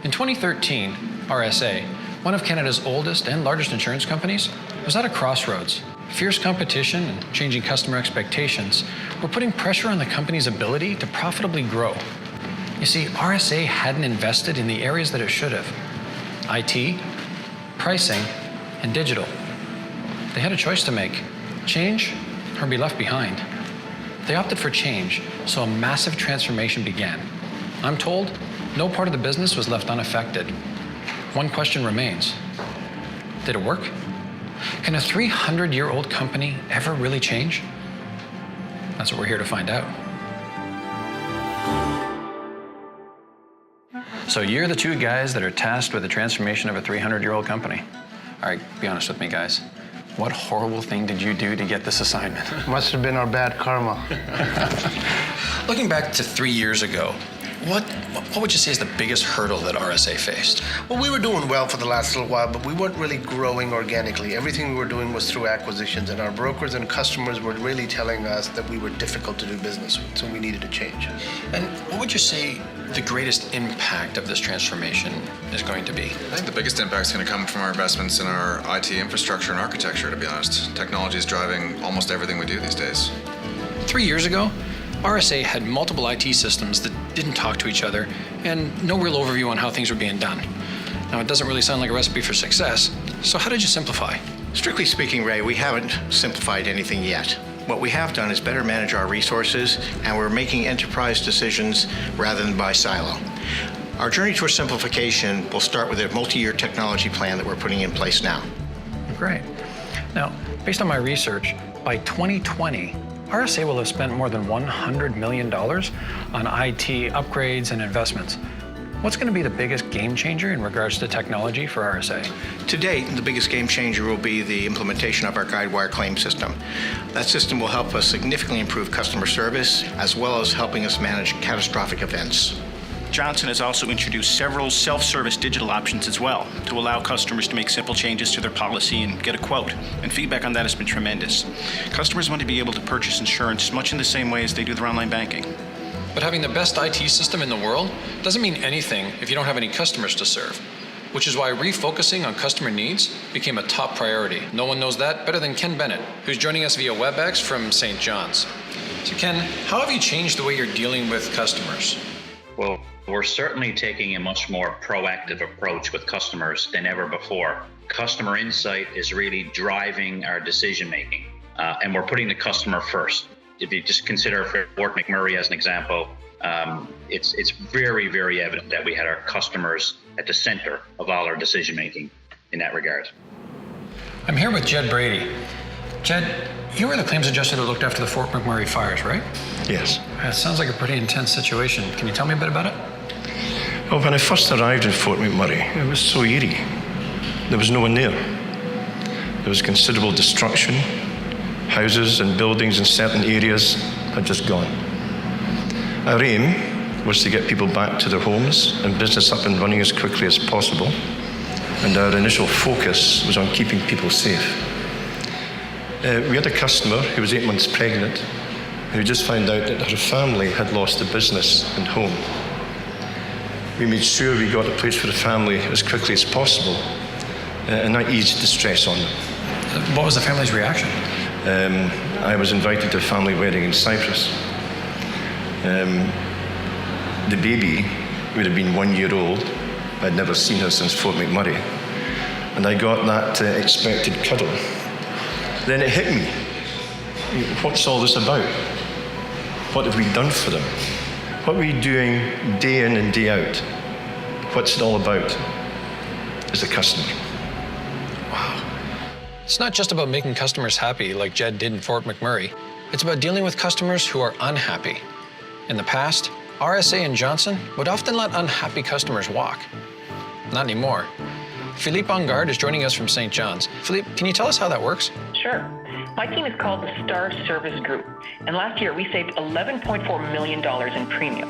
In 2013, RSA, one of Canada's oldest and largest insurance companies, was at a crossroads. Fierce competition and changing customer expectations were putting pressure on the company's ability to profitably grow. You see, RSA hadn't invested in the areas that it should have: IT, pricing, and digital. They had a choice to make: change or be left behind. They opted for change, so a massive transformation began. I'm told no part of the business was left unaffected. One question remains: did it work? Can a 300-year-old company ever really change? That's what we're here to find out. So you're the two guys that are tasked with the transformation of a 300-year-old company. All right, be honest with me, guys. What horrible thing did you do to get this assignment? Must have been our bad karma. Looking back to 3 years ago, what would you say is the biggest hurdle that RSA faced? Well, we were doing well for the last little while, but we weren't really growing organically. Everything we were doing was through acquisitions, and our brokers and customers were really telling us that we were difficult to do business with, so we needed to change. And what would you say the greatest impact of this transformation is going to be? I think the biggest impact is going to come from our investments in our IT infrastructure and architecture, to be honest. Technology is driving almost everything we do these days. 3 years ago, RSA had multiple IT systems that didn't talk to each other and no real overview on how things were being done. Now, it doesn't really sound like a recipe for success, so how did you simplify? Strictly speaking, Ray, we haven't simplified anything yet. What we have done is better manage our resources, and we're making enterprise decisions rather than by silo. Our journey towards simplification will start with a multi-year technology plan that we're putting in place now. Great. Now, based on my research, by 2020, RSA will have spent more than $100 million on IT upgrades and investments. What's going to be the biggest game changer in regards to technology for RSA? To date, the biggest game changer will be the implementation of our Guidewire claim system. That system will help us significantly improve customer service, as well as helping us manage catastrophic events. Johnson has also introduced several self-service digital options as well to allow customers to make simple changes to their policy and get a quote. And feedback on that has been tremendous. Customers want to be able to purchase insurance much in the same way as they do their online banking. But having the best IT system in the world doesn't mean anything if you don't have any customers to serve, which is why refocusing on customer needs became a top priority. No one knows that better than Ken Bennett, who's joining us via WebEx from St. John's. So Ken, how have you changed the way you're dealing with customers? Well, we're certainly taking a much more proactive approach with customers than ever before. Customer insight is really driving our decision making, and we're putting the customer first. If you just consider Fort McMurray as an example, it's very, very evident that we had our customers at the center of all our decision making in that regard. I'm here with Jed Brady. Jed, you were the claims adjuster that looked after the Fort McMurray fires, right? Yes. It sounds like a pretty intense situation. Can you tell me a bit about it? Well, when I first arrived in Fort McMurray, it was so eerie. There was no one there. There was considerable destruction. Houses and buildings in certain areas had just gone. Our aim was to get people back to their homes and business up and running as quickly as possible. And our initial focus was on keeping people safe. We had a customer who was 8 months pregnant who just found out that her family had lost the business and home. We made sure we got a place for the family as quickly as possible, and that eased the stress on them. What was the family's reaction? I was invited to a family wedding in Cyprus. The baby would have been 1 year old. I'd never seen her since Fort McMurray. And I got that expected cuddle. Then it hit me. What's all this about? What have we done for them? What are we doing day in and day out? What's it all about? Is the customer. Wow. It's not just about making customers happy like Jed did in Fort McMurray. It's about dealing with customers who are unhappy. In the past, RSA and Johnson would often let unhappy customers walk. Not anymore. Philippe Engard is joining us from St. John's. Philippe, can you tell us how that works? Sure. My team is called the Star Service Group, and last year we saved $11.4 million in premium.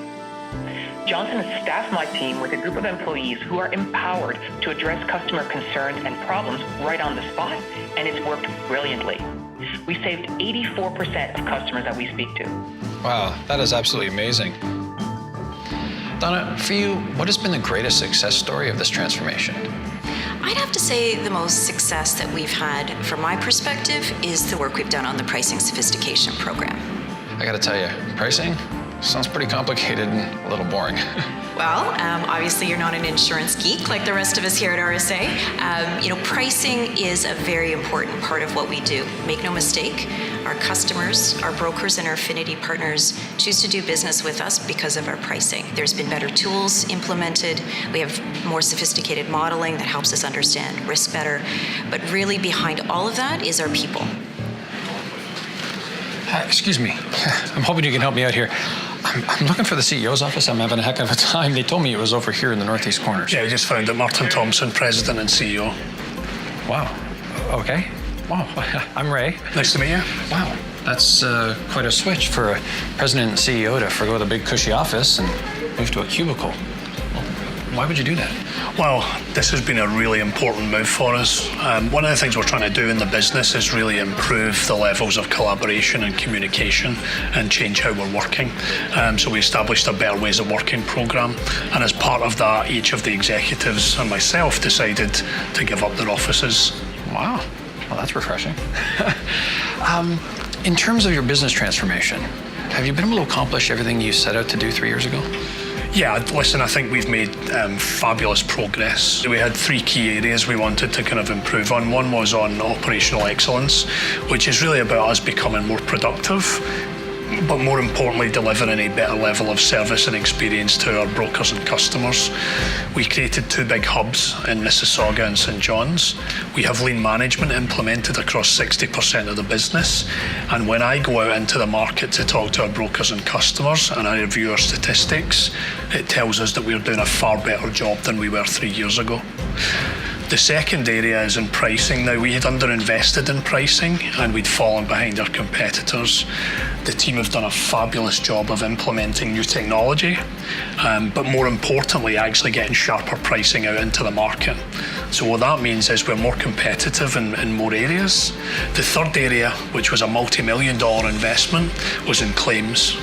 Johnson has staffed my team with a group of employees who are empowered to address customer concerns and problems right on the spot, and it's worked brilliantly. We saved 84% of customers that we speak to. Wow, that is absolutely amazing. Donna, for you, what has been the greatest success story of this transformation? I'd have to say the most success that we've had, from my perspective, is the work we've done on the pricing sophistication program. I gotta tell you, pricing sounds pretty complicated and a little boring. Well, obviously you're not an insurance geek like the rest of us here at RSA. Pricing is a very important part of what we do. Make no mistake, our customers, our brokers, and our affinity partners choose to do business with us because of our pricing. There's been better tools implemented. We have more sophisticated modeling that helps us understand risk better. But really behind all of that is our people. Excuse me. I'm hoping you can help me out here. I'm looking for the CEO's office. I'm having a heck of a time. They told me it was over here in the northeast corners. Yeah, I just found it. Martin Thompson, President and CEO. Wow. Okay. Wow. I'm Ray. Nice to meet you. Wow. That's quite a switch for a president and CEO to forgo the big cushy office and move to a cubicle. Why would you do that? Well, this has been a really important move for us. One of the things we're trying to do in the business is really improve the levels of collaboration and communication and change how we're working. So we established a Better Ways of Working program, and as part of that, each of the executives and myself decided to give up their offices. Wow. Well, that's refreshing. In terms of your business transformation, have you been able to accomplish everything you set out to do 3 years ago? Yeah, listen, I think we've made fabulous progress. We had 3 key areas we wanted to kind of improve on. One was on operational excellence, which is really about us becoming more productive, but more importantly, delivering a better level of service and experience to our brokers and customers. We created 2 big hubs in Mississauga and St. John's. We have lean management implemented across 60% of the business. And when I go out into the market to talk to our brokers and customers and I review our statistics, it tells us that we're doing a far better job than we were 3 years ago. The second area is in pricing. Now, we had underinvested in pricing and we'd fallen behind our competitors. The team have done a fabulous job of implementing new technology, but more importantly, actually getting sharper pricing out into the market. So what that means is we're more competitive in more areas. The third area, which was a multi-million-dollar investment, was in claims.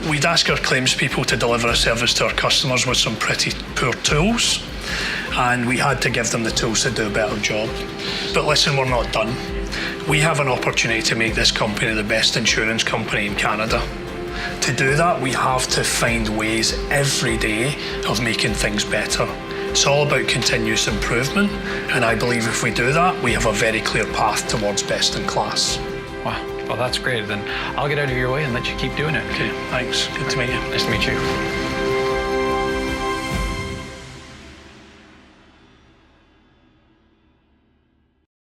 We'd ask our claims people to deliver a service to our customers with some pretty poor tools, and we had to give them the tools to do a better job. But listen, we're not done. We have an opportunity to make this company the best insurance company in Canada. To do that, we have to find ways every day of making things better. It's all about continuous improvement, and I believe if we do that, we have a very clear path towards best in class. Wow. Well, that's great. Then I'll get out of your way and let you keep doing it. Okay, thanks. Good to meet you. Nice to meet you.